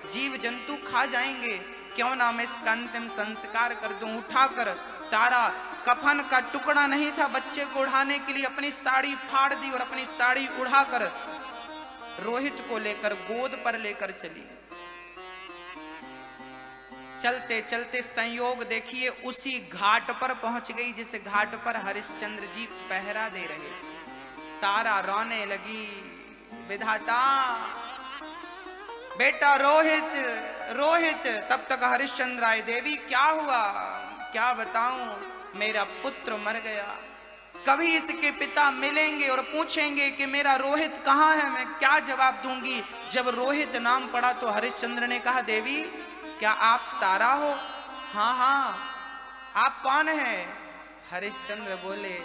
जीव जंतु खा जाएंगे, क्यों ना मैं इसका अंतिम संस्कार कर दूं। उठाकर तारा कफन का टुकड़ा नहीं था बच्चे को उड़ाने के लिए, अपनी साड़ी फाड़ दी और अपनी साड़ी उड़ाकर रोहित को लेकर गोद पर लेकर चली। चलते चलते संयोग देखिए उसी घाट पर पहुंच गई जिस घाट पर हरिश्चंद्र जी पहरा दे रहे थे। तारा रोने लगी, विधाता बेटा रोहित रोहित। तब तक हरिश्चंद्र आए, देवी क्या हुआ, क्या बताऊं, मेरा पुत्र मर गया। कभी इसके पिता मिलेंगे और पूछेंगे कि मेरा रोहित कहाँ है, मैं क्या जवाब दूंगी। जब रोहित नाम पड़ा तो हरिश्चंद्र ने कहा, देवी क्या आप तारा हो? हाँ हाँ, आप कौन हैं? हरिश्चंद्र बोले,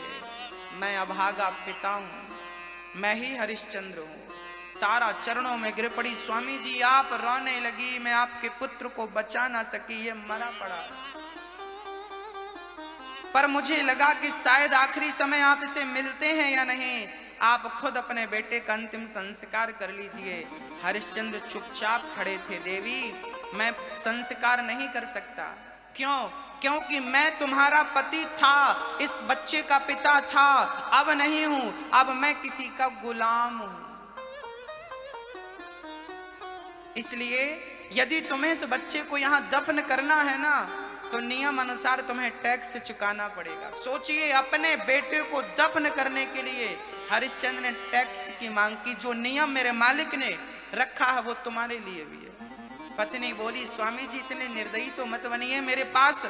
मैं अभागा पिता हूं, मैं ही हरिश्चंद्र हूं। तारा चरणों में गिर पड़ी, स्वामी जी आप। रोने लगी, मैं आपके पुत्र को बचा ना सकी, ये मरा पड़ा, पर मुझे लगा कि शायद आखिरी समय आप इसे मिलते हैं या नहीं, आप खुद अपने बेटे का अंतिम संस्कार कर लीजिए। हरिश्चंद्र चुपचाप खड़े थे, देवी मैं संस्कार नहीं कर सकता। क्यों? क्योंकि मैं तुम्हारा पति था, इस बच्चे का पिता था, अब नहीं हूं, अब मैं किसी का गुलाम हूं। इसलिए यदि तुम्हें इस बच्चे को यहां दफन करना है ना, तो नियम अनुसार तुम्हें टैक्स चुकाना पड़ेगा। सोचिए, अपने बेटे को दफन करने के लिए हरिश्चंद्र ने टैक्स की मांग की। जो नियम मेरे मालिक ने रखा है वो तुम्हारे लिए भी है। पत्नी बोली, स्वामी जी इतने निर्दयी तो मत बनिए, मेरे पास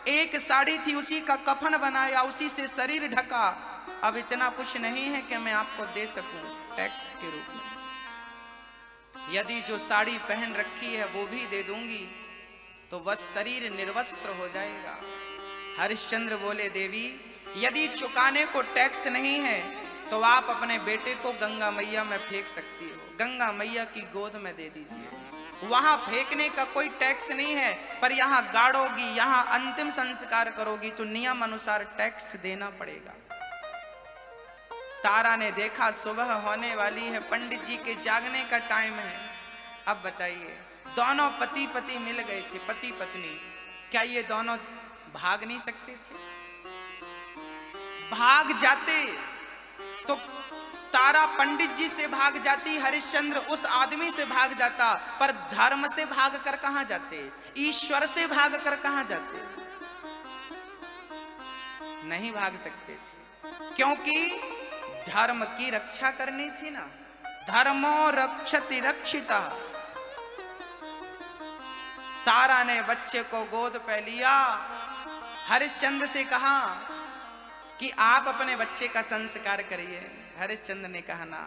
एक साड़ी थी, उसी का कफन बनाया, उसी से शरीर ढका, अब इतना कुछ नहीं है कि मैं आपको दे सकूं टैक्स के रूप में। यदि जो साड़ी पहन रखी है वो भी दे दूंगी तो बस शरीर निर्वस्त्र हो जाएगा। हरिश्चंद्र बोले, देवी यदि चुकाने को टैक्स नहीं है तो आप अपने बेटे को गंगा मैया में फेंक सकती हो, गंगा मैया की गोद में दे दीजिए। वहां फेंकने का कोई टैक्स नहीं है, पर यहां गाड़ोगी, यहां अंतिम संस्कार करोगी तो नियम अनुसार टैक्स देना पड़ेगा। तारा ने देखा सुबह होने वाली है, पंडित जी के जागने का टाइम है। अब बताइए, दोनों पति पति मिल गए थे, पति पत्नी, क्या ये दोनों भाग नहीं सकते थे? भाग जाते तो तारा पंडित जी से भाग जाती, हरिश्चंद्र उस आदमी से भाग जाता, पर धर्म से भाग कर कहां जाते, ईश्वर से भाग कर कहां जाते? नहीं भाग सकते थे, क्योंकि धर्म की रक्षा करनी थी ना। धर्मो रक्षति रक्षिता। तारा ने बच्चे को गोद पे लिया, हरिश्चंद्र से कहा कि आप अपने बच्चे का संस्कार करिए। हरिश्चंद्र ने कहा, ना,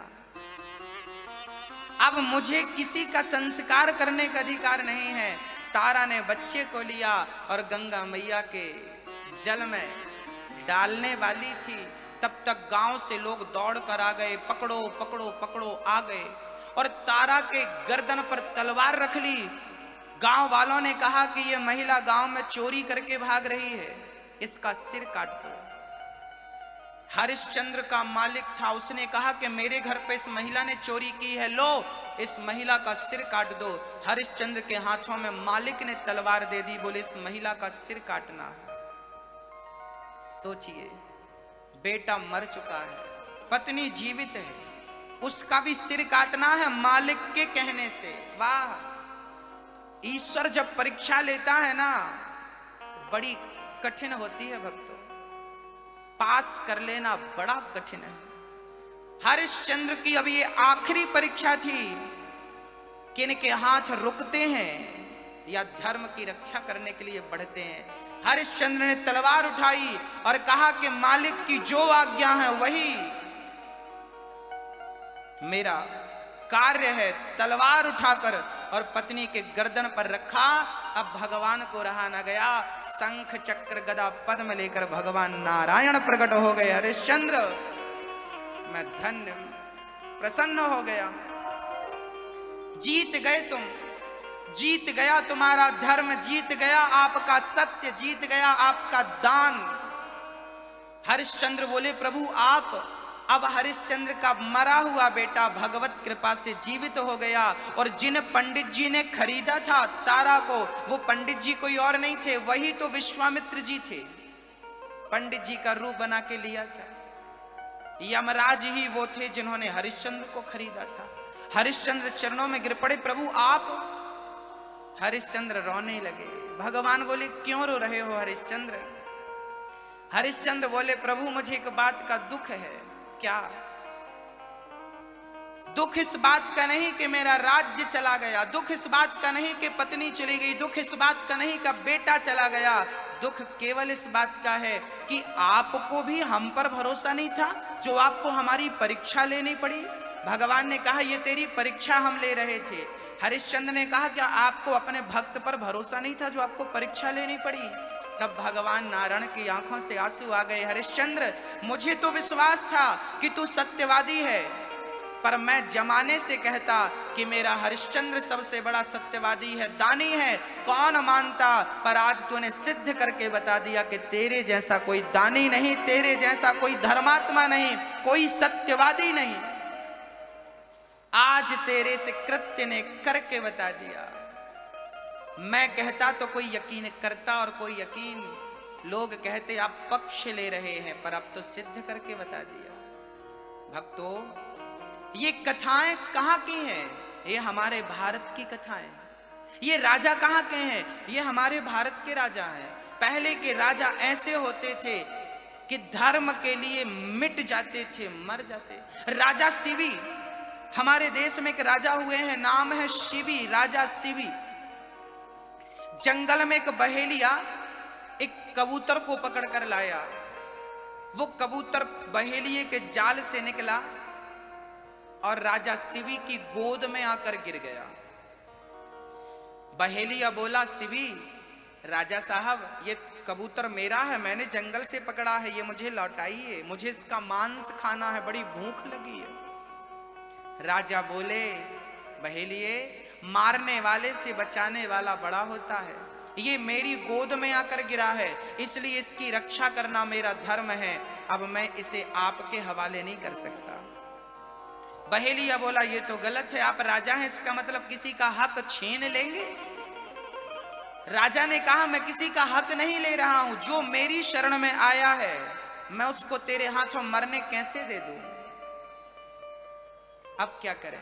अब मुझे किसी का संस्कार करने का अधिकार नहीं है। तारा ने बच्चे को लिया और गंगा मैया के जल में डालने वाली थी, तब तक गांव से लोग दौड़ कर आ गए, पकड़ो पकड़ो पकड़ो आ गए, और तारा के गर्दन पर तलवार रख ली। गांव वालों ने कहा कि यह महिला गांव में चोरी करके भाग रही है, इसका सिर काट दो। हरिश्चंद्र का मालिक था, उसने कहा कि मेरे घर पे इस महिला ने चोरी की है, लो इस महिला का सिर काट दो। हरिश्चंद्र के हाथों में मालिक ने तलवार दे दी, बोले इस महिला का सिर काटना। सोचिए, बेटा मर चुका है, पत्नी जीवित है, उसका भी सिर काटना है मालिक के कहने से। वाह, ईश्वर जब परीक्षा लेता है ना, बड़ी कठिन होती है भक्तों, पास कर लेना बड़ा कठिन है। हरिश्चंद्र की अब ये आखिरी परीक्षा थी कि इनके हाथ रुकते हैं या धर्म की रक्षा करने के लिए बढ़ते हैं। हरिश्चंद्र ने तलवार उठाई और कहा कि मालिक की जो आज्ञा है वही मेरा कार्य है। तलवार उठाकर और पत्नी के गर्दन पर रखा। अब भगवान को रहा न गया, शंख चक्र गदा पद्म लेकर भगवान नारायण प्रकट हो गए। हरिश्चंद्र, मैं धन्य प्रसन्न हो गया, जीत गए तुम, जीत गया तुम्हारा धर्म, जीत गया आपका सत्य, जीत गया आपका दान। हरिश्चंद्र बोले, प्रभु आप अब हरिश्चंद्र का मरा हुआ बेटा भगवत कृपा से जीवित हो गया। और जिन पंडित जी ने खरीदा था तारा को, वो पंडित जी कोई और नहीं थे, वही तो विश्वामित्र जी थे। पंडित जी का रूप बना के लिया था। यमराज ही वो थे जिन्होंने हरिश्चंद्र को खरीदा था। हरिश्चंद्र चरणों में गिर पड़े, प्रभु आप। हरिश्चंद्र रोने लगे। भगवान बोले, क्यों रो रहे हो हरिश्चंद्र? हरिश्चंद्र बोले, प्रभु मुझे एक बात का दुख है। क्या दुख? इस बात का नहीं कि मेरा राज्य चला गया, दुख इस बात का नहीं कि पत्नी चली गई, दुख इस बात का नहीं कि बेटा चला गया। दुख केवल इस बात का है कि आपको भी हम पर भरोसा नहीं था, जो आपको हमारी परीक्षा लेनी पड़ी। भगवान ने कहा, ये तेरी परीक्षा हम ले रहे थे। हरिश्चंद्र ने कहा, क्या आपको अपने भक्त पर भरोसा नहीं था जो आपको परीक्षा लेनी पड़ी? तब भगवान नारायण की आंखों से आंसू आ गए। हरिश्चंद्र, मुझे तो विश्वास था कि तू सत्यवादी है, पर मैं जमाने से कहता कि मेरा हरिश्चंद्र सबसे बड़ा सत्यवादी है, दानी है, कौन मानता। पर आज तूने सिद्ध करके बता दिया कि तेरे जैसा कोई दानी नहीं, तेरे जैसा कोई धर्मात्मा नहीं, कोई सत्यवादी नहीं। आज तेरे से कृत्य ने करके बता दिया। मैं कहता तो कोई यकीन करता और कोई यकीन, लोग कहते आप पक्ष ले रहे हैं, पर अब तो सिद्ध करके बता दिया। भक्तों, ये कथाएं कहां की हैं? ये हमारे भारत की कथाएं। ये राजा कहां के हैं? ये हमारे भारत के राजा हैं। पहले के राजा ऐसे होते थे कि धर्म के लिए मिट जाते थे, मर जाते। राजा शिवी, हमारे देश में एक राजा हुए हैं, नाम है शिवी, राजा शिवी। जंगल में एक बहेलिया एक कबूतर को पकड़ कर लाया। वो कबूतर बहेलिए के जाल से निकला और राजा शिवी की गोद में आकर गिर गया। बहेलिया बोला, शिवी, राजा साहब, ये कबूतर मेरा है, मैंने जंगल से पकड़ा है, ये मुझे लौटाइए, मुझे इसका मांस खाना है, बड़ी भूख लगी है। राजा बोले, बहेलिए, मारने वाले से बचाने वाला बड़ा होता है। ये मेरी गोद में आकर गिरा है, इसलिए इसकी रक्षा करना मेरा धर्म है। अब मैं इसे आपके हवाले नहीं कर सकता। बहेलिया बोला, ये तो गलत है, आप राजा हैं, इसका मतलब किसी का हक छीन लेंगे? राजा ने कहा, मैं किसी का हक नहीं ले रहा हूं, जो मेरी शरण में आया है मैं उसको तेरे हाथों मरने कैसे दे दूं? अब क्या करें?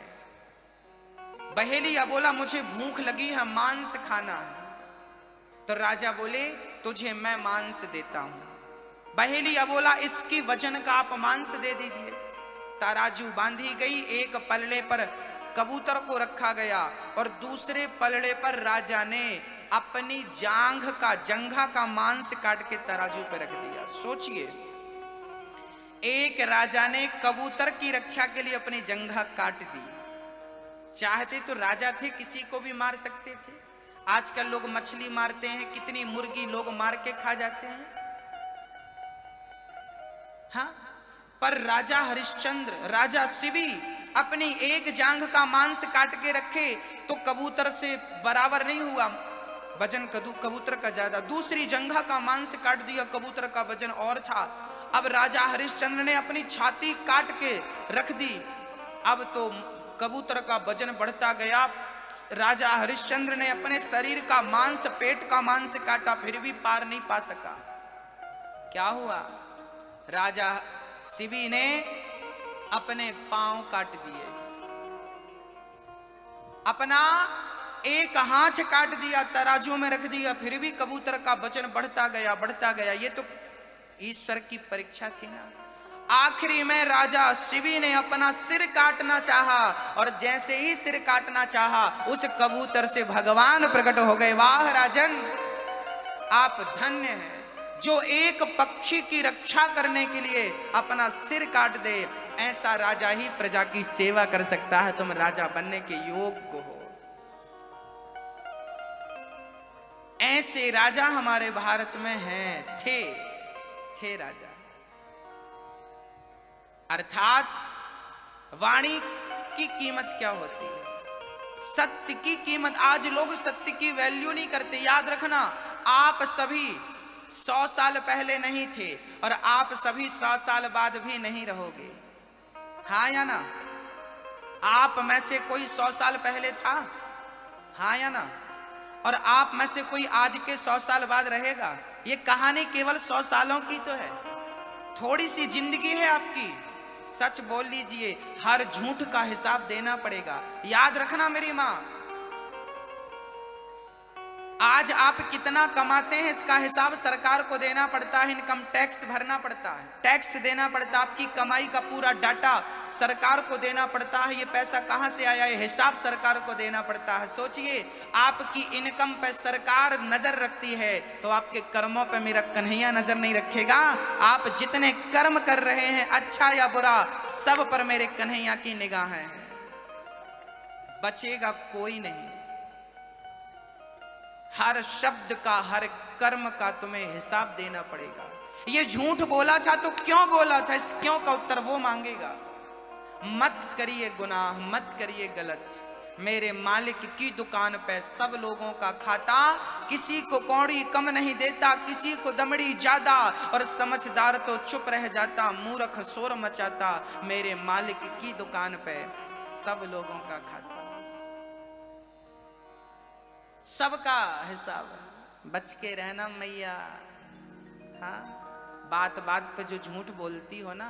बहेलिया बोला, मुझे भूख लगी है, मांस खाना है। तो राजा बोले, तुझे मैं मांस देता हूं। बहेलिया बोला, इसकी वजन का आप मांस दे दीजिए। तराजू बांधी गई, एक पलड़े पर कबूतर को रखा गया और दूसरे पलड़े पर राजा ने अपनी जंघा का मांस काट के तराजू पर रख दिया। सोचिए, एक राजा ने कबूतर की रक्षा के लिए अपनी जंघा काट दी। चाहते तो राजा थे, किसी को भी मार सकते थे। आजकल लोग मछली मारते हैं, कितनी मुर्गी लोग मार के खा जाते हैं। हाँ, पर राजा हरिश्चंद्र, राजा शिवी अपनी एक जांघ का मांस काट के रखे तो कबूतर से बराबर नहीं हुआ वजन, कबूतर का ज्यादा। दूसरी जंघा का मांस काट दिया, कबूतर का वजन और था। अब राजा हरिश्चंद्र ने अपनी छाती काट के रख दी। अब तो कबूतर का वजन बढ़ता गया। राजा हरिश्चंद्र ने अपने शरीर का मांस, पेट का मांस काटा, फिर भी पार नहीं पा सका। क्या हुआ? राजा शिवी ने अपने पांव काट दिए, अपना एक हाथ काट दिया, तराजू में रख दिया, फिर भी कबूतर का वजन बढ़ता गया, बढ़ता गया। ये तो ईश्वर की परीक्षा थी ना। आखिरी में राजा शिवी ने अपना सिर काटना चाहा और जैसे ही सिर काटना चाहा, उस कबूतर से भगवान प्रकट हो गए। वाह राजन, आप धन्य हैं जो एक पक्षी की रक्षा करने के लिए अपना सिर काट दे। ऐसा राजा ही प्रजा की सेवा कर सकता है। तुम राजा बनने के योग्य हो। ऐसे राजा हमारे भारत में हैं, थे राजा। अर्थात वाणी की कीमत क्या होती है? सत्य की कीमत। आज लोग सत्य की वैल्यू नहीं करते। याद रखना, आप सभी 100 साल पहले नहीं थे और आप सभी 100 साल बाद भी नहीं रहोगे। हाँ या ना? आप में से कोई 100 साल पहले था? हाँ या ना? और आप में से कोई आज के 100 साल बाद रहेगा? ये कहानी केवल 100 सालों की तो है, थोड़ी सी जिंदगी है आपकी। सच बोल लीजिए, हर झूठ का हिसाब देना पड़ेगा। याद रखना मेरी माँ, आज आप कितना कमाते हैं इसका हिसाब सरकार को देना पड़ता है, इनकम टैक्स भरना पड़ता है, टैक्स देना पड़ता है, आपकी कमाई का पूरा डाटा सरकार को देना पड़ता है। ये पैसा कहां से आया है हिसाब सरकार को देना पड़ता है। सोचिए, आपकी इनकम पे सरकार नजर रखती है तो आपके कर्मों पे मेरा कन्हैया नजर नहीं रखेगा? आप जितने कर्म कर रहे हैं, अच्छा या बुरा, सब पर मेरे कन्हैया की निगाहें हैं, बचेगा कोई नहीं। हर शब्द का, हर कर्म का तुम्हें हिसाब देना पड़ेगा। ये झूठ बोला था तो क्यों बोला था, इस क्यों का उत्तर वो मांगेगा। मत करिए गुनाह, मत करिए गलत, मेरे मालिक की दुकान पे सब लोगों का खाता, किसी को कौड़ी कम नहीं देता, किसी को दमड़ी ज्यादा, और समझदार तो चुप रह जाता, मूर्ख शोर मचाता। मेरे मालिक की दुकान पे सब लोगों का खाता, सबका हिसाब है। बच के रहना मैया। हाँ, बात बात पे जो झूठ बोलती हो ना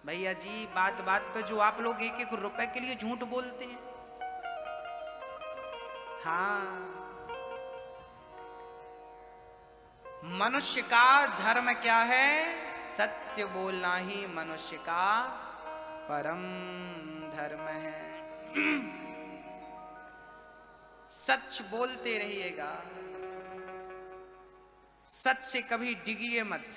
भैया जी, बात बात पे जो आप लोग 1-1 रुपए के लिए झूठ बोलते हैं, हाँ, मनुष्य का धर्म क्या है? सत्य बोलना ही मनुष्य का परम धर्म है। सच बोलते रहिएगा, सच से कभी डिगिए मत।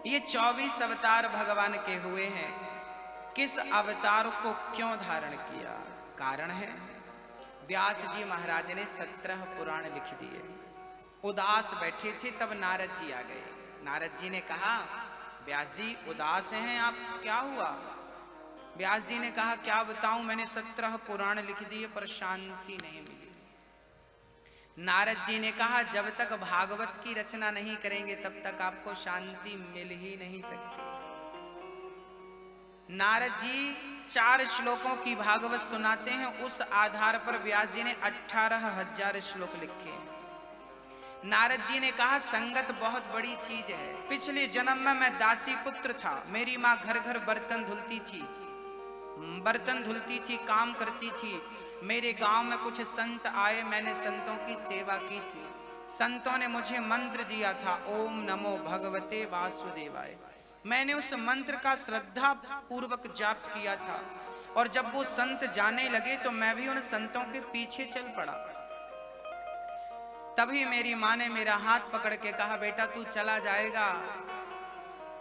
ये 24 अवतार भगवान के हुए हैं, किस अवतार को क्यों धारण किया? कारण है, व्यास जी महाराज ने 17 पुराण लिख दिए। उदास बैठे थे तब नारद जी आ गए। नारद जी ने कहा, व्यास जी उदास हैं आप, क्या हुआ? व्यास जी ने कहा, क्या बताऊं, मैंने 17 पुराण लिख दिए पर शांति नहीं मिली। नारद जी ने कहा, जब तक भागवत की रचना नहीं करेंगे तब तक आपको शांति मिल ही नहीं सकती। नारद जी 4 श्लोकों की भागवत सुनाते हैं, उस आधार पर व्यास जी ने 18,000 श्लोक लिखे हैं। नारद जी ने कहा, संगत बहुत बड़ी चीज है। पिछले जन्म में मैं दासी पुत्र था, मेरी माँ घर घर बर्तन धुलती थी, काम करती थी। मेरे गांव में कुछ संत आए, मैंने संतों की सेवा की थी। संतों ने मुझे मंत्र दिया था, ओम नमो भगवते वासुदेवाय। मैंने उस मंत्र का श्रद्धा पूर्वक जाप किया था, और जब वो संत जाने लगे तो मैं भी उन संतों के पीछे चल पड़ा। तभी मेरी माँ ने मेरा हाथ पकड़ के कहा, बेटा तू चला जाएगा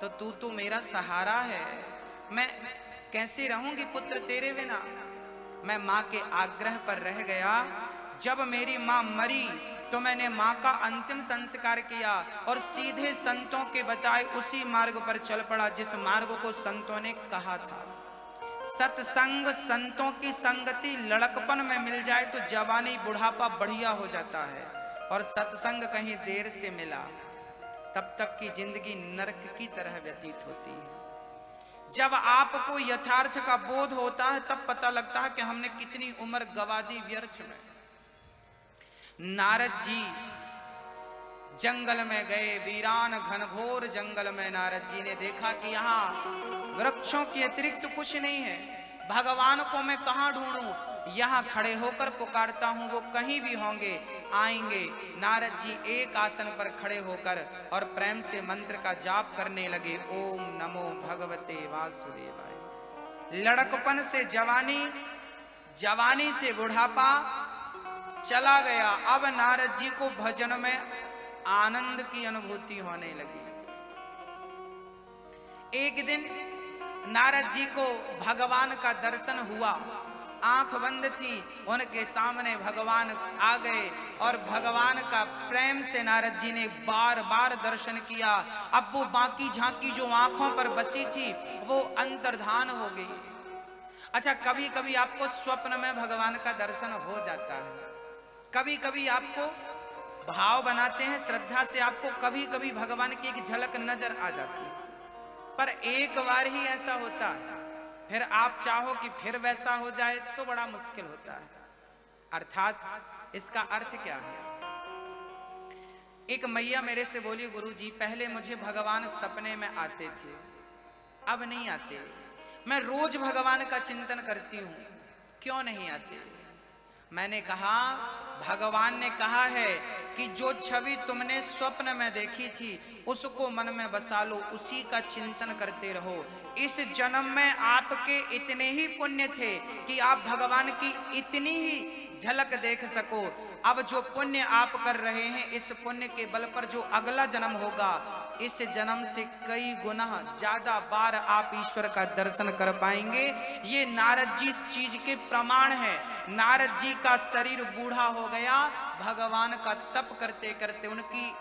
तो तू मेरा सहारा है, मैं कैसे रहूंगी पुत्र तेरे बिना। मैं माँ के आग्रह पर रह गया। जब मेरी माँ मरी तो मैंने माँ का अंतिम संस्कार किया और सीधे संतों के बताए उसी मार्ग पर चल पड़ा जिस मार्ग को संतों ने कहा था। सत्संग, संतों की संगति लड़कपन में मिल जाए तो जवानी बुढ़ापा बढ़िया हो जाता है, और सत्संग कहीं देर से मिला तब तक की जिंदगी नरक की तरह व्यतीत होती है। जब आपको यथार्थ का बोध होता है तब पता लगता है कि हमने कितनी उम्र गवा दी व्यर्थ में। नारद जी जंगल में गए, वीरान घनघोर जंगल में नारद जी ने देखा कि यहाँ वृक्षों के अतिरिक्त कुछ नहीं है। भगवान को मैं कहाँ ढूंढूं? यहाँ खड़े होकर पुकारता हूँ, वो कहीं भी होंगे, आएंगे। नारद जी एक आसन पर खड़े होकर और प्रेम से मंत्र का जाप करने लगे, ओम नमो भगवते वासुदेवाय। लड़कपन से जवानी, जवानी से बुढ़ापा चला गया। अब नारद जी को भजन में आनंद की अनुभूति होने लगी। एक दिन नारद जी को भगवान का दर्शन हुआ। आंख बंद थी, उनके सामने भगवान आ गए और भगवान का प्रेम से नारद जी ने बार बार दर्शन किया। अब वो बाकी झांकी जो आंखों पर बसी थी वो अंतर्धान हो गई। अच्छा, कभी कभी आपको स्वप्न में भगवान का दर्शन हो जाता है, कभी कभी आपको भाव बनाते हैं श्रद्धा से, आपको कभी कभी भगवान की एक झलक नजर आ जाती है, पर एक बार ही ऐसा होता है, फिर आप चाहो कि फिर वैसा हो जाए तो बड़ा मुश्किल होता है। अर्थात इसका अर्थ क्या है? एक मैया मेरे से बोली, गुरुजी पहले मुझे भगवान सपने में आते थे, अब नहीं आते। मैं रोज भगवान का चिंतन करती हूं, क्यों नहीं आते? मैंने कहा, भगवान ने कहा है कि जो छवि तुमने स्वप्न में देखी थी उसको मन में बसा लो, उसी का चिंतन करते रहो। इस जन्म में आपके इतने ही पुण्य थे कि आप भगवान की इतनी ही झलक देख सको। अब जो पुण्य आप कर रहे हैं, इस पुण्य के बल पर जो अगला जन्म होगा, इस जन्म से कई गुना ज्यादा बार आप ईश्वर का दर्शन कर पाएंगे। ये नारद जी इस चीज के प्रमाण है। नारद जी का शरीर बूढ़ा हो गया, भगवान का तप करते करते उनकी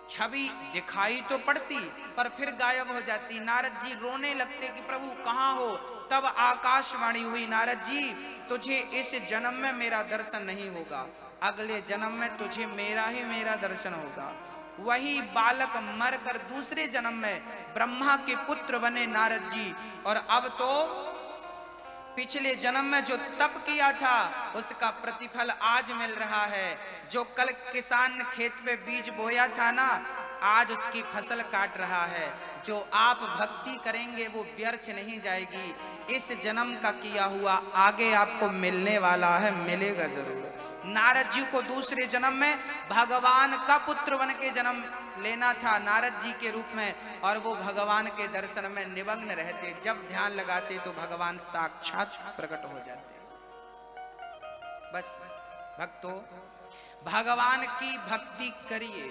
छवि दिखाई तो पड़ती पर फिर गायब हो जाती। नारद जी रोने लगते कि प्रभु कहाँ हो? तब आकाशवाणी हुई, नारद जी तुझे इस जन्म में मेरा दर्शन नहीं होगा, अगले जन्म में तुझे मेरा दर्शन होगा। वही बालक मरकर दूसरे जन्म में ब्रह्मा के पुत्र बने नारद जी, और अब तो पिछले जन्म में जो तप किया था उसका प्रतिफल आज मिल रहा है। जो कल किसान ने खेत पे बीज बोया था ना, आज उसकी फसल काट रहा है। जो आप भक्ति करेंगे वो व्यर्थ नहीं जाएगी। इस जन्म का किया हुआ आगे आपको मिलने वाला है, मिलेगा जरूर। नारद जी को दूसरे जन्म में भगवान का पुत्र बन के जन्म लेना था नारद जी के रूप में, और वो भगवान के दर्शन में निमग्न रहते। जब ध्यान लगाते तो भगवान साक्षात प्रकट हो जाते। बस भक्तों, भगवान की भक्ति करिए,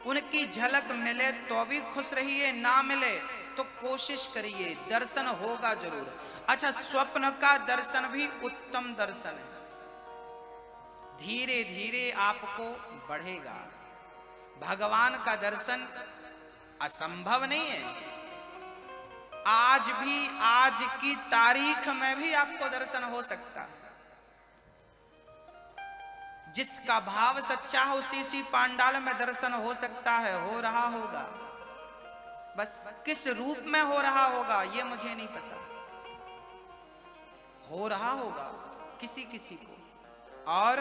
उनकी झलक मिले तो भी खुश रहिए, ना मिले तो कोशिश करिए, दर्शन होगा जरूर। अच्छा, स्वप्न का दर्शन भी उत्तम दर्शन है, धीरे धीरे आपको बढ़ेगा। भगवान का दर्शन असंभव नहीं है। आज भी, आज की तारीख में भी आपको दर्शन हो सकता है। जिसका भाव सच्चा हो उसी पांडाल में दर्शन हो सकता है, हो रहा होगा। बस किस रूप में हो रहा होगा ये मुझे नहीं पता, हो रहा होगा किसी किसी को। और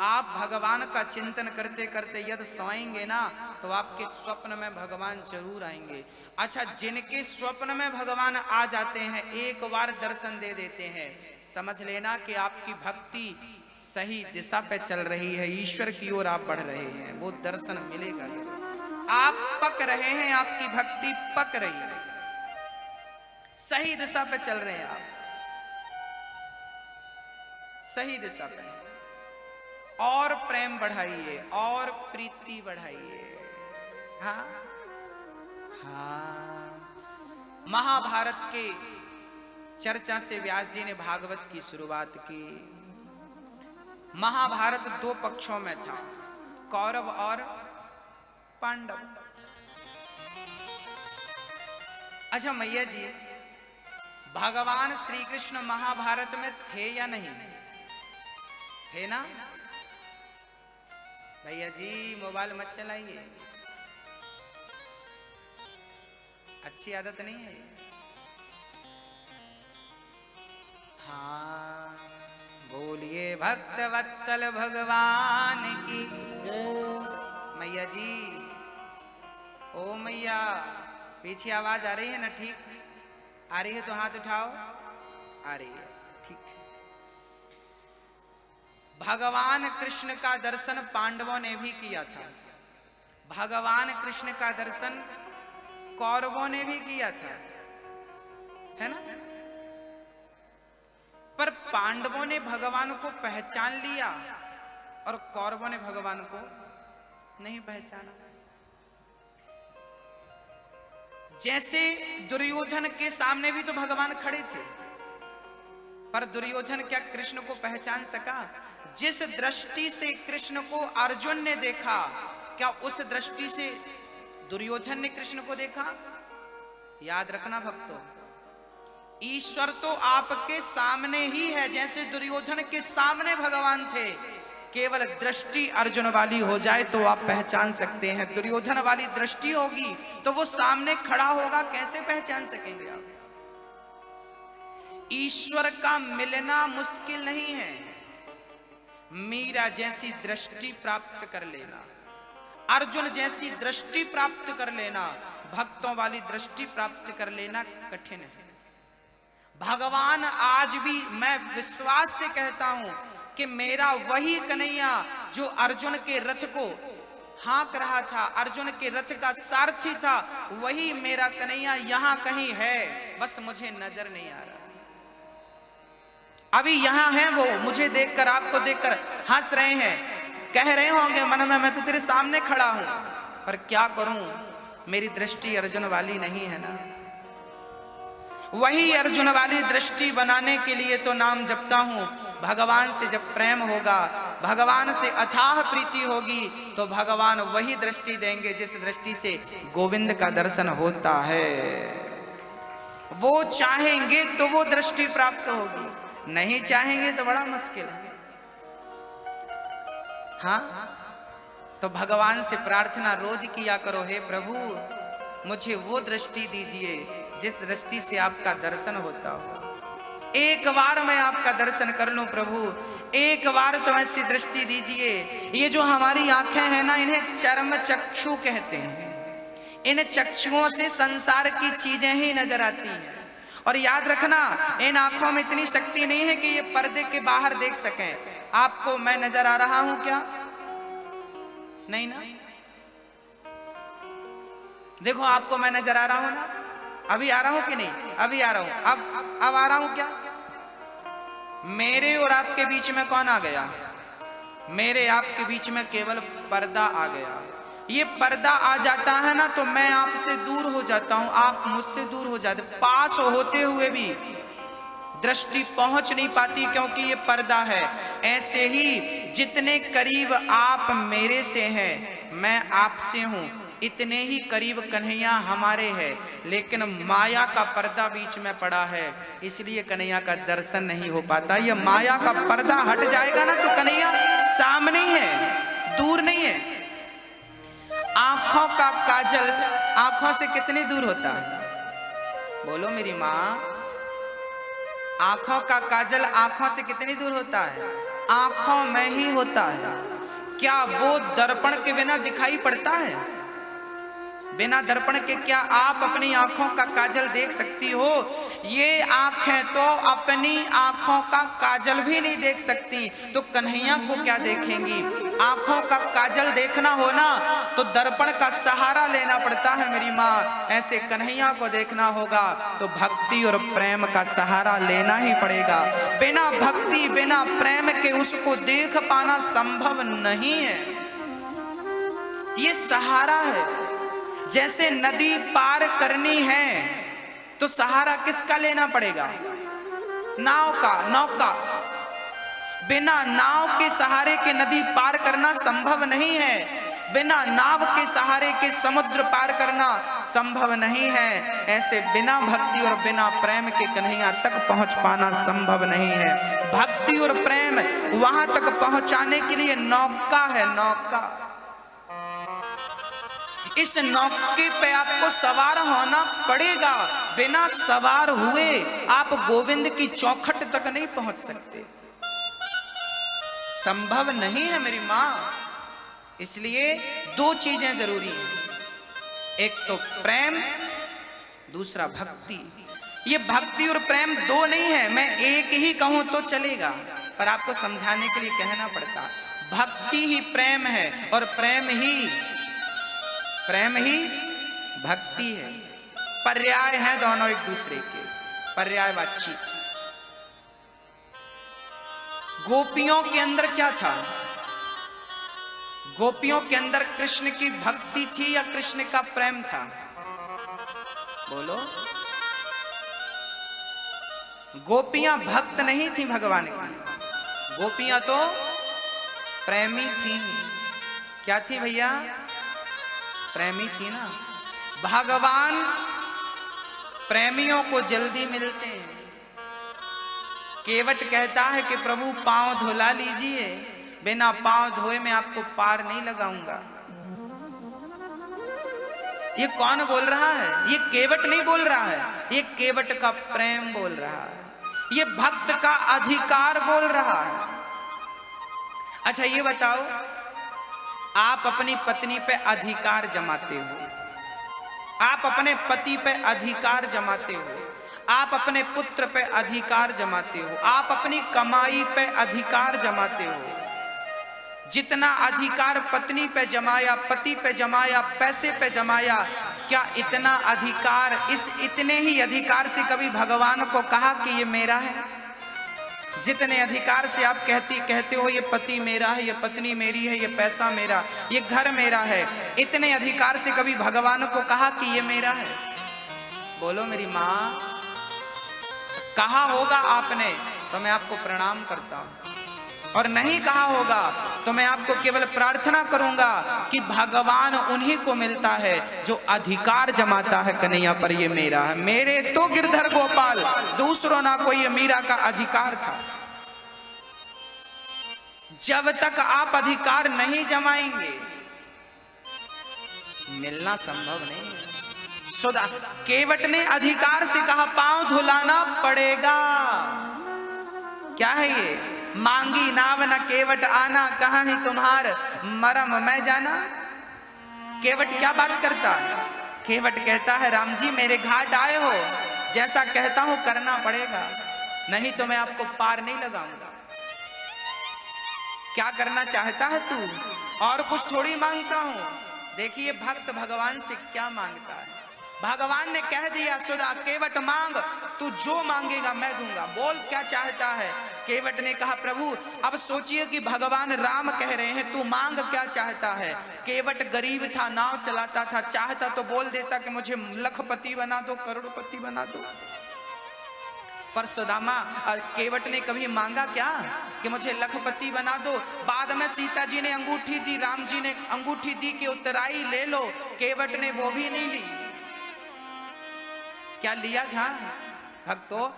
आप भगवान का चिंतन करते करते यदि सोएंगे ना तो आपके स्वप्न में भगवान जरूर आएंगे। अच्छा, जिनके स्वप्न में भगवान आ जाते हैं, एक बार दर्शन दे देते हैं, समझ लेना कि आपकी भक्ति सही दिशा पे चल रही है, ईश्वर की ओर आप बढ़ रहे हैं, वो दर्शन मिलेगा। आप पक रहे हैं, आपकी भक्ति पक रही है, सही दिशा पे चल रहे हैं आप, सही दिशा पे। और प्रेम बढ़ाइए और प्रीति बढ़ाइए। हाँ हाँ, महाभारत के चर्चा से व्यास जी ने भागवत की शुरुआत की। महाभारत दो पक्षों में था, कौरव और पांडव। अच्छा मैया जी, भगवान श्री कृष्ण महाभारत में थे या नहीं थे? ना भैया जी, मोबाइल मत चलाइए, अच्छी आदत नहीं है। हाँ, बोलिए भक्त वत्सल भगवान की मैया जी। ओ मैया, पीछे आवाज आ रही है ना? ठीक आ रही है तो हाथ उठाओ। आ रही है, ठीक। भगवान कृष्ण का दर्शन पांडवों ने भी किया था, भगवान कृष्ण का दर्शन कौरवों ने भी किया था, है ना? पर पांडवों ने भगवान को पहचान लिया और कौरवों ने भगवान को नहीं पहचाना। जैसे दुर्योधन के सामने भी तो भगवान खड़े थे, पर दुर्योधन क्या कृष्ण को पहचान सका? जिस दृष्टि से कृष्ण को अर्जुन ने देखा, क्या उस दृष्टि से दुर्योधन ने कृष्ण को देखा? याद रखना भक्तों, ईश्वर तो आपके सामने ही है। जैसे दुर्योधन के सामने भगवान थे, केवल दृष्टि अर्जुन वाली हो जाए तो आप पहचान सकते हैं। दुर्योधन वाली दृष्टि होगी तो वो सामने खड़ा होगा, कैसे पहचान सकेंगे आप? ईश्वर का मिलना मुश्किल नहीं है, मीरा जैसी दृष्टि प्राप्त कर लेना, अर्जुन जैसी दृष्टि प्राप्त कर लेना, भक्तों वाली दृष्टि प्राप्त कर लेना कठिन है। भगवान आज भी मैं विश्वास से कहता हूं कि मेरा वही कन्हैया जो अर्जुन के रथ को हाँक रहा था, अर्जुन के रथ का सारथी था, वही मेरा कन्हैया यहां कहीं है, बस मुझे नजर नहीं आ रहा। अभी यहां है वो, मुझे देखकर, आपको देखकर हंस रहे हैं, कह रहे होंगे मन में मैं तो तेरे सामने खड़ा हूं, पर क्या करूं, मेरी दृष्टि अर्जुन वाली नहीं है ना। वही अर्जुन वाली दृष्टि बनाने के लिए तो नाम जपता हूं। भगवान से जब प्रेम होगा, भगवान से अथाह प्रीति होगी, तो भगवान वही दृष्टि देंगे जिस दृष्टि से गोविंद का दर्शन होता है। वो चाहेंगे तो वो दृष्टि प्राप्त होगी, नहीं चाहेंगे तो बड़ा मुश्किल है। हाँ, तो भगवान से प्रार्थना रोज किया करो, हे प्रभु मुझे वो दृष्टि दीजिए जिस दृष्टि से आपका दर्शन होता हो। एक बार मैं आपका दर्शन कर लूं प्रभु, एक बार तो ऐसी दृष्टि दीजिए। ये जो हमारी आंखें हैं ना, इन्हें चर्म चक्षु कहते हैं। इन चक्षुओं से संसार की चीजें ही नजर आती हैं। और याद रखना, इन आंखों में इतनी शक्ति नहीं है कि ये पर्दे के बाहर देख सकें। आपको मैं नजर आ रहा हूं क्या? नहीं ना। देखो आपको मैं नजर आ रहा हूं ना, अभी आ रहा हूं कि नहीं? अभी आ रहा हूं। अब आ रहा हूं क्या? मेरे और आपके बीच में कौन आ गया? मेरे आपके बीच में केवल पर्दा आ गया। ये पर्दा आ जाता है ना, तो मैं आपसे दूर हो जाता हूं, आप मुझसे दूर हो जाते। पास होते हुए भी दृष्टि पहुंच नहीं पाती क्योंकि ये पर्दा है। ऐसे ही जितने करीब आप मेरे से हैं, मैं आपसे हूं, इतने ही करीब कन्हैया हमारे हैं। लेकिन माया का पर्दा बीच में पड़ा है, इसलिए कन्हैया का दर्शन नहीं हो पाता। ये माया का पर्दा हट जाएगा ना, तो कन्हैया सामने ही है, दूर नहीं है। आंखों का काजल आंखों से कितनी दूर होता है? बोलो मेरी माँ। आंखों का काजल आंखों से कितनी दूर होता है? आंखों में ही होता है। क्या वो दर्पण के बिना दिखाई पड़ता है? बिना दर्पण के क्या आप अपनी आंखों का काजल देख सकती हो? ये आंखें तो अपनी आंखों का काजल भी नहीं देख सकती, तो कन्हैया को क्या देखेंगी? आंखों का काजल देखना हो ना, तो दर्पण का सहारा लेना पड़ता है मेरी माँ। ऐसे कन्हैया को देखना होगा तो भक्ति और प्रेम का सहारा लेना ही पड़ेगा। बिना भक्ति बिना प्रेम के उसको देख पाना संभव नहीं है। ये सहारा है। जैसे नदी पार करनी है तो सहारा किसका लेना पड़ेगा? नाव का, नौका। बिना नाव के सहारे के नदी पार करना संभव नहीं है। बिना नाव के सहारे के समुद्र पार करना संभव नहीं है। ऐसे बिना भक्ति और बिना प्रेम के कन्हैया तक पहुंच पाना संभव नहीं है। भक्ति और प्रेम वहां तक पहुंचाने के लिए नौका है, नौका। इस नौके पे आपको सवार होना पड़ेगा। बिना सवार हुए आप गोविंद की चौखट तक नहीं पहुंच सकते, संभव नहीं है मेरी मां। इसलिए दो चीजें जरूरी हैं, एक तो प्रेम, दूसरा भक्ति। ये भक्ति और प्रेम दो नहीं है, मैं एक ही कहूं तो चलेगा, पर आपको समझाने के लिए कहना पड़ता। भक्ति ही प्रेम है और प्रेम ही भक्ति है। पर्याय है दोनों एक दूसरे के, पर्यायवाची। गोपियों के अंदर क्या था? गोपियों के अंदर कृष्ण की भक्ति थी या कृष्ण का प्रेम था? बोलो। गोपियां भक्त नहीं थी भगवान की, गोपियां तो प्रेमी थी। क्या थी भैया? प्रेमी थी ना। भगवान प्रेमियों को जल्दी मिलते हैं। केवट कहता है कि प्रभु पांव धुला लीजिए, बिना पांव धोए मैं आपको पार नहीं लगाऊंगा। ये कौन बोल रहा है? ये केवट नहीं बोल रहा है, ये केवट का प्रेम बोल रहा है, ये भक्त का अधिकार बोल रहा है। अच्छा ये बताओ, आप अपनी पत्नी पे अधिकार जमाते हो, आप अपने पति पे अधिकार जमाते हो, आप अपने पुत्र पे अधिकार जमाते हो, आप अपनी कमाई पे अधिकार जमाते हो। जितना अधिकार पत्नी पे जमाया, पति पे जमाया, पैसे पे जमाया, क्या इतना अधिकार, इस इतने ही अधिकार से कभी भगवान को कहा कि ये मेरा है? जितने अधिकार से आप कहते हो ये पति मेरा है, ये पत्नी मेरी है, ये पैसा मेरा, ये घर मेरा है, इतने अधिकार से कभी भगवान को कहा कि ये मेरा है? बोलो मेरी माँ, कहा होगा आपने तो मैं आपको प्रणाम करता हूं, और नहीं कहा होगा तो मैं आपको केवल प्रार्थना करूंगा कि भगवान उन्हीं को मिलता है जो अधिकार जमाता है कन्हैया पर ये मेरा है। मेरे तो गिरधर गोपाल, दूसरों ना कोई, ये मीरा का अधिकार था। जब तक आप अधिकार नहीं जमाएंगे मिलना संभव नहीं है। सुधा केवट ने अधिकार से कहा पांव धुलाना पड़ेगा। क्या है ये? मांगी नाव न केवट आना, कहाँ है तुम्हार मरम मैं जाना। केवट क्या बात करता है? केवट कहता है राम जी मेरे घाट आए हो, जैसा कहता हूं करना पड़ेगा, नहीं तो मैं आपको पार नहीं लगाऊंगा। क्या करना चाहता है तू? और कुछ थोड़ी मांगता हूं। देखिए भक्त भगवान से क्या मांगता है। भगवान ने कह दिया सुधा केवट मांग, तू जो मांगेगा मैं दूंगा, बोल क्या चाहता है। केवट ने कहा प्रभु अब सोचिए कि भगवान राम कह रहे हैं, तू मांग क्या चाहता है। केवट गरीब था, नाव चलाता था, चाहता तो बोल देता कि मुझे लखपति बना दो, करोड़पति बना दो। पर सुदामा केवट ने कभी मांगा क्या कि मुझे लखपति बना दो। बाद में सीता जी ने अंगूठी दी, राम जी ने अंगूठी दी कि उत्तराई ले लो, केवट ने वो भी नहीं ली। क्या लिया जहां? भक्तों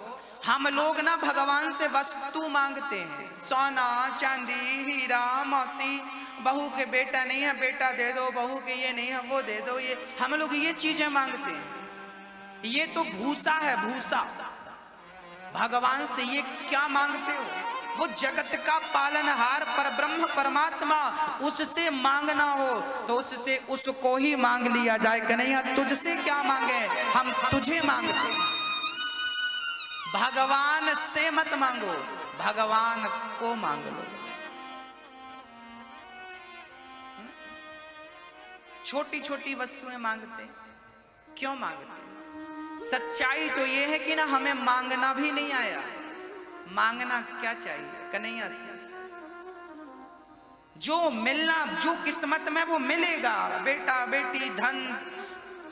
हम लोग ना भगवान से वस्तु मांगते हैं, सोना चांदी हीरा मोती। बहू के बेटा नहीं है बेटा दे दो, बहू के ये नहीं है वो दे दो, ये हम लोग ये चीजें मांगते हैं। ये तो भूसा है, भूसा। भगवान से ये क्या मांगते हो? वो जगत का पालनहार पर ब्रह्म परमात्मा, उससे मांगना हो तो उससे उसको ही मांग लिया जाए। कन्हैया तुझसे क्या मांगे, हम तुझे मांगते। भगवान से मत मांगो, भगवान को मांग लो। छोटी छोटी वस्तुएं मांगते, क्यों मांगते? सच्चाई तो ये है कि ना हमें मांगना भी नहीं आया। मांगना क्या चाहिए? कन्हैया से जो मिलना, जो किस्मत में वो मिलेगा, बेटा बेटी धन।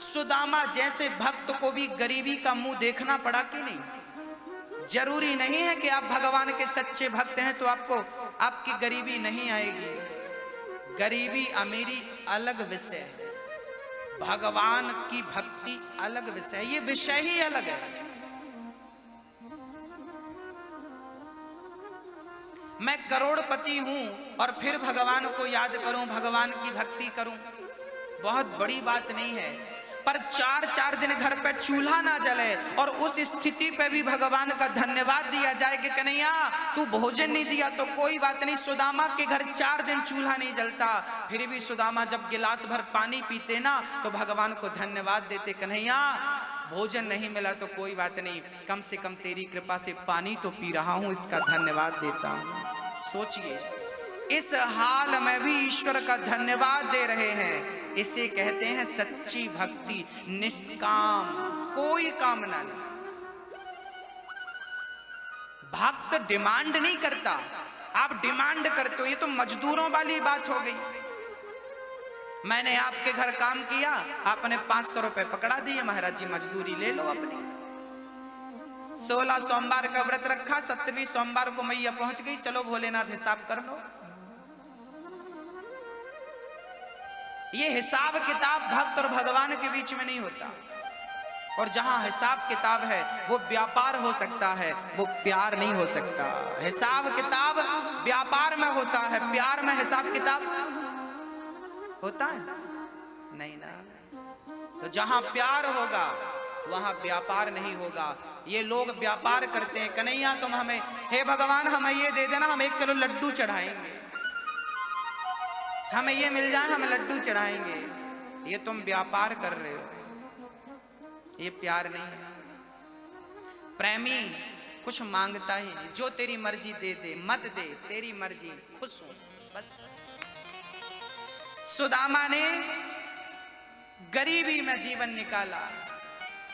सुदामा जैसे भक्त को भी गरीबी का मुंह देखना पड़ा कि नहीं? जरूरी नहीं है कि आप भगवान के सच्चे भक्त हैं तो आपको आपकी गरीबी नहीं आएगी। गरीबी अमीरी अलग विषय है, भगवान की भक्ति अलग विषय है, ये विषय ही अलग है। मैं करोड़पति हूं और फिर भगवान को याद करूं, भगवान की भक्ति करूं, बहुत बड़ी बात नहीं है। पर 4-4 दिन घर पे चूल्हा ना जले और उस स्थिति पे भी भगवान का धन्यवाद दिया जाए कि कन्हैया तू भोजन नहीं दिया तो कोई बात नहीं। सुदामा के घर 4 दिन चूल्हा नहीं जलता, फिर भी सुदामा जब गिलास भर पानी पीते ना तो भगवान को धन्यवाद देते, कन्हैया भोजन नहीं मिला तो कोई बात नहीं, कम से कम तेरी कृपा से पानी तो पी रहा हूं, इसका धन्यवाद देता हूं। सोचिए इस हाल में भी ईश्वर का धन्यवाद दे रहे हैं। इसे कहते हैं सच्ची भक्ति, निष्काम, कोई कामना नहीं। भक्त डिमांड नहीं करता, आप डिमांड करते हो, ये तो मजदूरों वाली बात हो गई। मैंने आपके घर काम किया, आपने 500 रुपए पकड़ा दिए, महाराज जी मजदूरी ले लो अपनी। 16 सोमवार का व्रत रखा, 17वीं सोमवार को मैया पहुंच गई, चलो भोलेनाथ हिसाब कर लो। ये हिसाब किताब भक्त और भगवान के बीच में नहीं होता। और जहां हिसाब किताब है वो व्यापार हो सकता है, वो प्यार नहीं हो सकता। हिसाब किताब व्यापार में होता है, प्यार में हिसाब किताब होता है नहीं ना। तो जहां प्यार होगा वहां व्यापार नहीं होगा। ये लोग व्यापार करते हैं, कन्हैया तुम हमें, हे भगवान हमें ये दे देना, हम 1 किलो लड्डू चढ़ाएंगे, हमें ये मिल जाए हम लड्डू चढ़ाएंगे। ये तुम व्यापार कर रहे हो, ये प्यार नहीं है। प्रेमी कुछ मांगता ही नहीं, जो तेरी मर्जी दे दे, मत दे तेरी मर्जी, खुश हूं बस। सुदामा ने गरीबी में जीवन निकाला,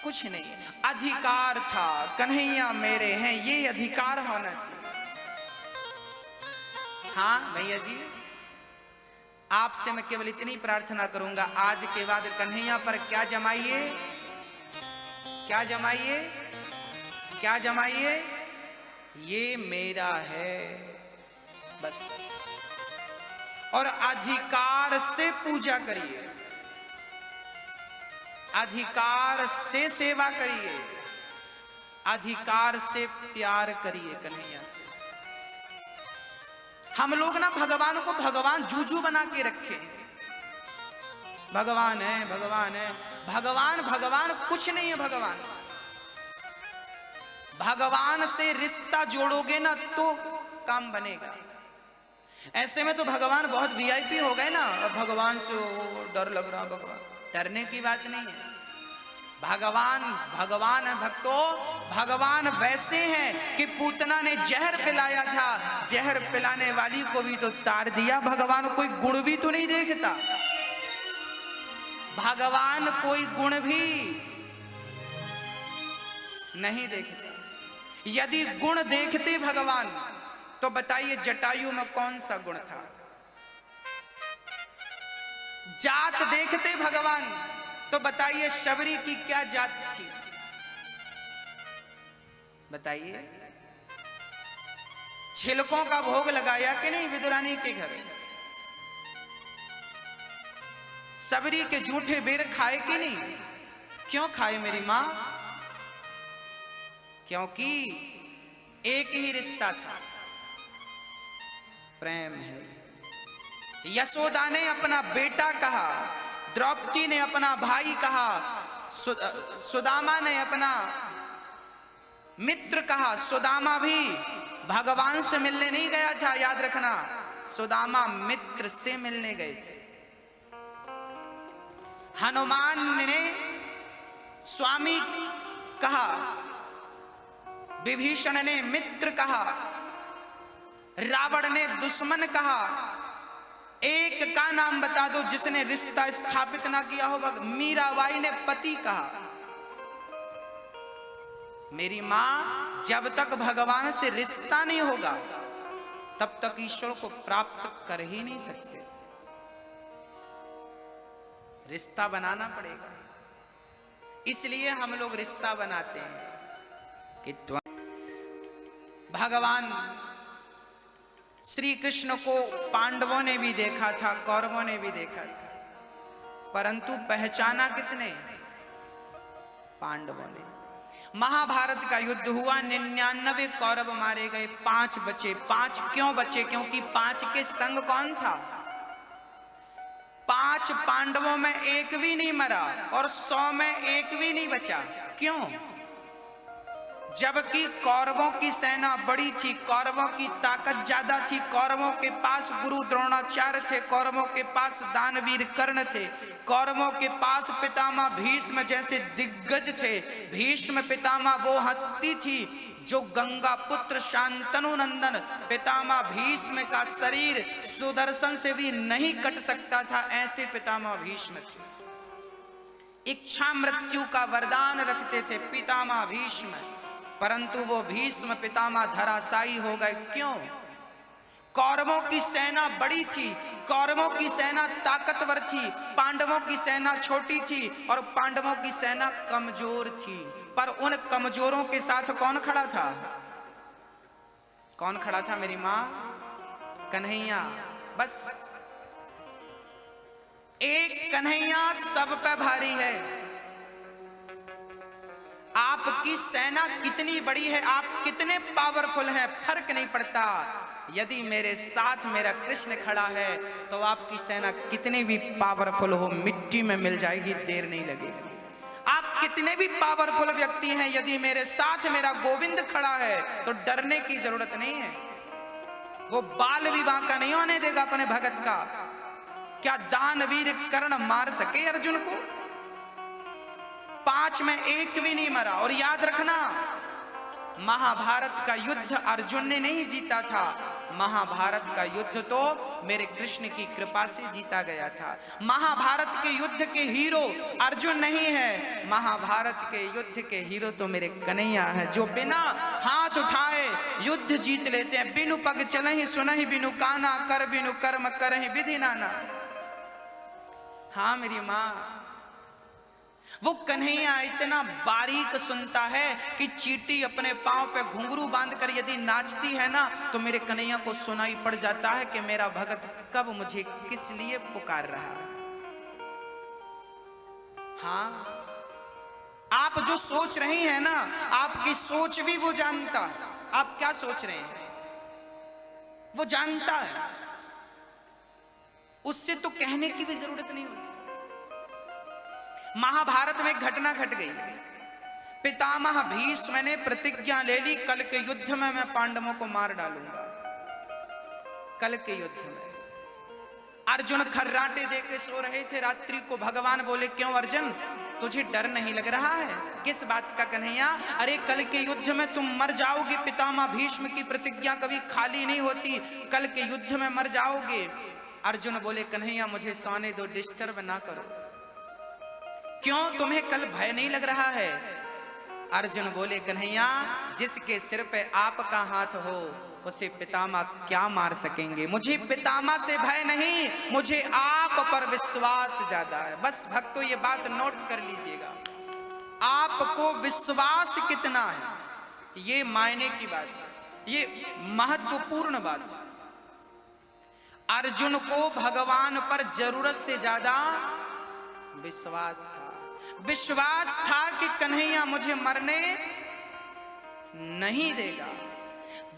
कुछ नहीं, अधिकार था, कन्हैया मेरे हैं, ये अधिकार होना चाहिए। हाँ भैया जी, आपसे मैं केवल इतनी प्रार्थना करूंगा, आज के बाद कन्हैया पर क्या जमाइए, क्या जमाइए, क्या जमाइए, ये मेरा है बस। और अधिकार से पूजा करिए, अधिकार से सेवा करिए, अधिकार से प्यार करिए कन्हैया से। हम लोग ना भगवान को भगवान जूजू बना के रखे, भगवान है भगवान है, भगवान भगवान कुछ नहीं है। भगवान भगवान से रिश्ता जोड़ोगे ना तो काम बनेगा। ऐसे में तो भगवान बहुत वीआईपी हो गए ना, भगवान से डर लग रहा, भगवान डरने की बात नहीं है। भगवान भगवान है भक्तों, भगवान वैसे हैं कि पूतना ने जहर पिलाया था, जहर पिलाने वाली को भी तो तार दिया। भगवान कोई गुण भी तो नहीं देखता, भगवान कोई गुण भी नहीं देखता। यदि गुण देखते भगवान तो बताइए जटायु में कौन सा गुण था। जात देखते भगवान तो बताइए शबरी की क्या जात थी, बताइए। छिलकों का भोग लगाया कि नहीं विदुरानी के घर, सबरी के जूठे बेर खाए कि नहीं, क्यों खाए मेरी मां, क्योंकि एक ही रिश्ता था, प्रेम है। यशोदा ने अपना बेटा कहा, द्रौपदी ने अपना भाई कहा, सुदामा ने अपना मित्र कहा। सुदामा भी भगवान से मिलने नहीं गया था, याद रखना, सुदामा मित्र से मिलने गए थे। हनुमान ने स्वामी कहा, विभीषण ने मित्र कहा, रावण ने दुश्मन कहा। एक का नाम बता दो जिसने रिश्ता स्थापित ना किया हो। मीराबाई ने पति कहा। मेरी मां, जब तक भगवान से रिश्ता नहीं होगा तब तक ईश्वर को प्राप्त कर ही नहीं सकते। रिश्ता बनाना पड़ेगा, इसलिए हम लोग रिश्ता बनाते हैं कि भगवान श्री कृष्ण को पांडवों ने भी देखा था, कौरवों ने भी देखा था, परंतु पहचाना किसने, पांडवों ने। महाभारत का युद्ध हुआ, 99 कौरव मारे गए, 5 बचे। 5 क्यों बचे, क्योंकि 5 के संग कौन था, 5 पांडवों में एक भी नहीं मरा और 100 में एक भी नहीं बचा। क्यों, जबकि कौरवों की सेना बड़ी थी, कौरवों की ताकत ज्यादा थी, कौरवों के पास गुरु द्रोणाचार्य थे, कौरवों के पास दानवीर कर्ण थे, कौरवों के पास पितामह भीष्म जैसे दिग्गज थे। भीष्म पितामह वो हस्ती थी जो गंगा पुत्र शांतनु नंदन पितामह भीष्म का शरीर सुदर्शन से भी नहीं कट सकता था, ऐसे पितामह भीष्म थे। इच्छा मृत्यु का वरदान रखते थे पितामह भीष्म, परंतु वो भीष्म पितामह धराशायी हो गए। क्यों, कौरवों की सेना बड़ी थी, कौरवों की सेना ताकतवर थी, पांडवों की सेना छोटी थी और पांडवों की सेना कमजोर थी। पर उन कमजोरों के साथ कौन खड़ा था, कौन खड़ा था मेरी मां, कन्हैया। बस एक कन्हैया सब पे भारी है, आपकी सेना कितनी बड़ी है, आप कितने पावरफुल हैं, फर्क नहीं पड़ता। यदि मेरे साथ मेरा कृष्ण खड़ा है तो आपकी सेना कितनी भी पावरफुल हो, मिट्टी में मिल जाएगी, देर नहीं लगेगी। आप कितने भी पावरफुल व्यक्ति हैं, यदि मेरे साथ मेरा गोविंद खड़ा है तो डरने की जरूरत नहीं है। वो बाल विवाह का नहीं होने देगा अपने भगत का। क्या दानवीर कर्ण मार सके अर्जुन को? 5 में 1 भी नहीं मरा। और याद रखना, महाभारत का युद्ध अर्जुन ने नहीं जीता था, महाभारत का युद्ध तो मेरे कृष्ण की कृपा से जीता गया था। महाभारत के युद्ध के हीरो अर्जुन नहीं है, महाभारत के युद्ध के हीरो तो मेरे कन्हैया है, जो बिना हाथ उठाए युद्ध जीत लेते हैं। बिनु पग चलहि सुनहि बिनु काना, कर बिनु कर्म करहि विधि नाना। हाँ मेरी माँ, वो कन्हैया इतना बारीक सुनता है कि चींटी अपने पांव पे घुंघरू बांधकर यदि नाचती है ना, तो मेरे कन्हैया को सुनाई पड़ जाता है कि मेरा भगत कब मुझे किस लिए पुकार रहा है। हाँ, आप जो सोच रही हैं ना, आपकी सोच भी वो जानता है। आप क्या सोच रहे हैं वो जानता है, उससे तो कहने की भी जरूरत नहीं होती। महाभारत में एक घटना घट गई। पितामह भीष्म ने प्रतिज्ञा ले ली, कल के युद्ध में मैं पांडवों को मार डालूंगा। कल के युद्ध में अर्जुन खर्राटे देके सो रहे थे रात्रि को। भगवान बोले, क्यों अर्जुन, तुझे डर नहीं लग रहा है? किस बात का कन्हैया? अरे कल के युद्ध में तुम मर जाओगे, पितामह भीष्म की प्रतिज्ञा कभी खाली नहीं होती, कल के युद्ध में मर जाओगे। अर्जुन बोले, कन्हैया मुझे सोने दो, डिस्टर्ब ना करो। क्यों, तुम्हें कल भय नहीं लग रहा है? अर्जुन बोले, कन्हैया जिसके सिर पे आपका हाथ हो उसे पितामह क्या मार सकेंगे? मुझे पितामह से भय नहीं, मुझे आप पर विश्वास ज्यादा है। बस भक्तों ये बात नोट कर लीजिएगा, आपको विश्वास कितना है ये मायने की बात है, ये महत्वपूर्ण बात है। अर्जुन को भगवान पर जरूरत से ज्यादा विश्वास था। विश्वास था कि कन्हैया मुझे मरने नहीं देगा।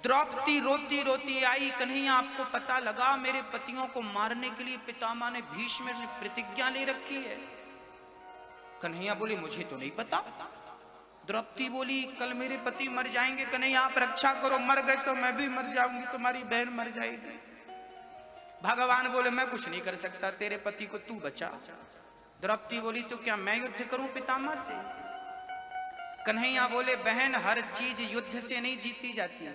द्रौपदी रोती रोती आई, कन्हैया आपको पता लगा मेरे पतियों को मारने के लिए पितामह ने भीष्म ने प्रतिज्ञा ले रखी है? कन्हैया बोली, मुझे तो नहीं पता। द्रौपदी बोली, कल मेरे पति मर जाएंगे, कन्हैया आप रक्षा करो, मर गए तो मैं भी मर जाऊंगी, तुम्हारी बहन मर जाएगी। भगवान बोले, मैं कुछ नहीं कर सकता, तेरे पति को तू बचा। द्रौपदी बोली, तो क्या मैं युद्ध करूं पितामह से? कन्हैया बोले, बहन हर चीज युद्ध से नहीं जीती जाती,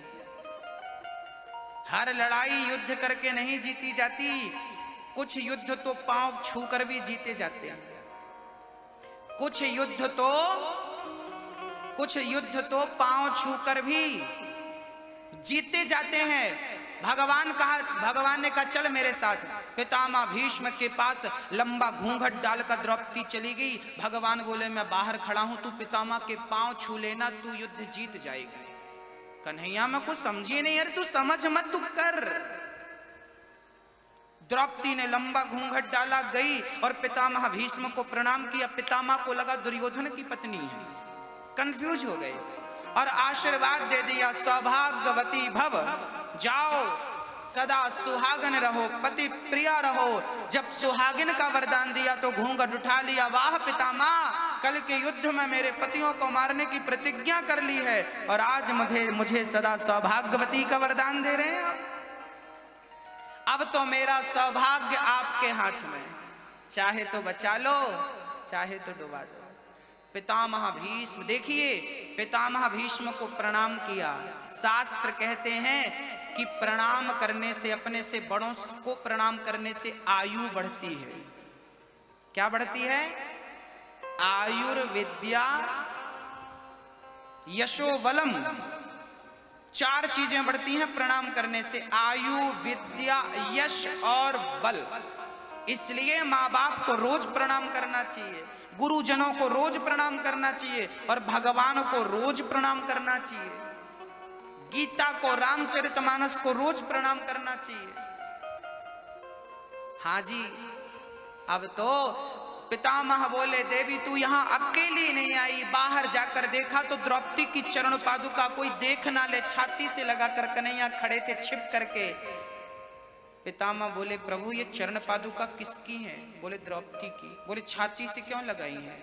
हर लड़ाई युद्ध करके नहीं जीती जाती, कुछ युद्ध तो पांव छूकर भी जीते जाते हैं, कुछ युद्ध तो पांव छूकर भी जीते जाते हैं। भगवान ने कहा चल मेरे साथ। पितामह भीष्म के पास लंबा घूंघट डालकर द्रौपदी चली गई। भगवान बोले, मैं बाहर खड़ा हूं, तू पितामह के पांव छू लेना, तू युद्ध जीत जाएगा। कन्हैया मैं कुछ समझी नहीं यार, तू समझ मत, तू कर। द्रौपदी ने लंबा घूंघट डाला, गई और पितामह भीष्म को प्रणाम किया। पितामह को लगा दुर्योधन की पत्नी है, कंफ्यूज हो गए और आशीर्वाद दे दिया, सौभाग्यवती भव, जाओ सदा सुहागन रहो, पति प्रिया रहो। जब सुहागिन का वरदान दिया तो घूंघट उठा लिया। वाह पितामह, कल के युद्ध में मेरे पतियों को मारने की प्रतिज्ञा कर ली है और आज मुझे सदा सौभाग्यवती का वरदान दे रहे हैं। अब तो मेरा सौभाग्य आपके हाथ में, चाहे तो बचा लो, चाहे तो डुबा दो। पितामह भीष्म, देखिए पितामह भीष्म को प्रणाम किया। शास्त्र कहते हैं कि प्रणाम करने से, अपने से बड़ों को प्रणाम करने से आयु बढ़ती है। क्या बढ़ती है? आयुर्विद्या यशोबलम, 4 चीजें बढ़ती हैं प्रणाम करने से, आयु, विद्या, यश और बल। इसलिए माँ बाप को रोज प्रणाम करना चाहिए, गुरुजनों को रोज प्रणाम करना चाहिए और भगवान को रोज प्रणाम करना चाहिए। गीता को, रामचरितमानस को रोज प्रणाम करना चाहिए। हाँ जी, अब तो पितामह बोले देवी तू यहाँ अकेली नहीं आई, बाहर जाकर देखा तो द्रौपदी की चरण पादुका कोई देख ना ले। छाती से लगाकर कन्हैया खड़े थे छिप करके। पितामह बोले प्रभु ये चरण पादुका किसकी है? बोले द्रौपदी की। बोले छाती से क्यों लगाई है?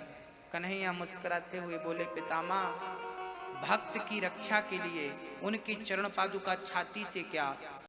कन्हैया मुस्कुराते हुए बोले पितामह भक्त की रक्षा के लिए उनकी चरण पादुका छाती से क्या